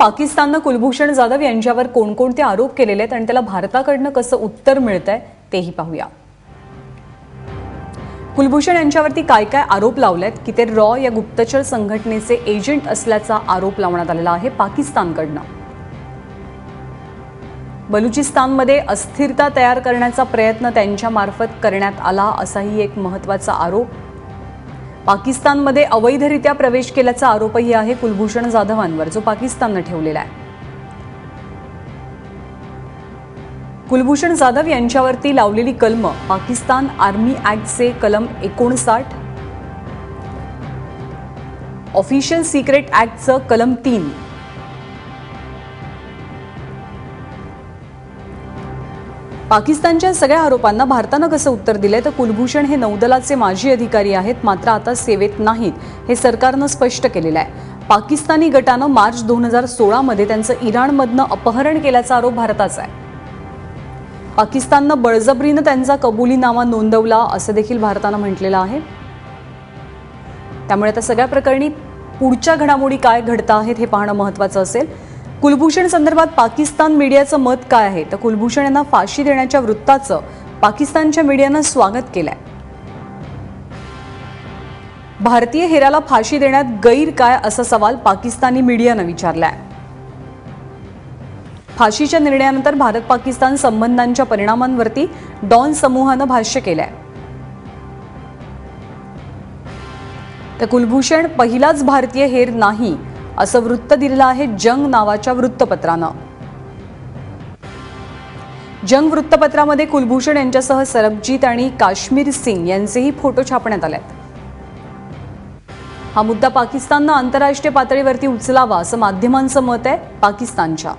पाकिस्ताननं कुलभूषण जाधव यांच्यावर कोणकोणते आरोप केलेले आहेत आणि त्याला भारताकडनं कसं उत्तर मिळतंय तेही पाहूया। कुलभूषण यांच्यावरती काय काय आरोप लावलेत की ते रॉ या गुप्तचर संघटनेचे एजंट असल्याचा आरोप लावण्यात आलेला आहे पाकिस्तानकडनं। बलुचिस्तानमध्ये अस्थिरता तयार करण्याचा प्रयत्न त्यांच्यामार्फत करण्यात आला असाही एक महत्त्वाचा आरोप। पाकिस्तानमध्ये अवैधरित्या प्रवेश केल्याचा आरोपही आहे कुलभूषण जाधवांवर, जो पाकिस्तानने ठेवलेला आहे। कुलभूषण जाधव यांच्यावरती लावलेली कलम पाकिस्तान आर्मी ऍक्टचे कलम 59, ऑफिशियल सिक्रेट ऍक्टचं कलम 3, पाकिस्तानच्या सगळ्या आरोपांना भारतानं कसं उत्तर दिलंय तर कुलभूषण हे नौदलाचे माजी अधिकारी आहेत, मात्र आता सेवेत नाहीत हे सरकारनं स्पष्ट केलेलं आहे। पाकिस्तानी गटानं मार्च 2016 मध्ये त्यांचं इराणमधनं अपहरण केल्याचा आरोप भाराताचा आहे। पाकिस्ताननं बळजबरीनं त्यांचा कबुलीनामा नोंदवला असं देखील भारतानं म्हटलेलं आहे। त्यामुळे आता सगळ्या प्रकरणी पुढच्या घडामोडी काय घडत आहेत हे पाहणं महत्त्वाचं असेल। कुलभूषण संदर्भात पाकिस्तान मीडियाचं मत काय आहे तर कुलभूषण यांना फाशी देण्याच्या वृत्ताचं पाकिस्तानच्या मीडियानं स्वागत केलंय। भारतीय हेराला फाशी देण्यात गैर काय असा सवाल पाकिस्तानी मीडियानं विचारलाय। फाशीच्या निर्णयानंतर भारत पाकिस्तान संबंधांच्या परिणामांवरती डॉन समूहानं भाष्य केलंय। तर कुलभूषण पहिलाच भारतीय हेर नाही असं वृत्त दिलेलं आहे जंग नावाच्या वृत्तपत्रानं। जंग वृत्तपत्रामध्ये कुलभूषण यांच्यासह सरबजीत आणि काश्मीर सिंग यांचेही फोटो छापण्यात आलेत। हा मुद्दा पाकिस्ताननं आंतरराष्ट्रीय पातळीवरती उचलावा असं माध्यमांचं मत आहे पाकिस्तानच्या।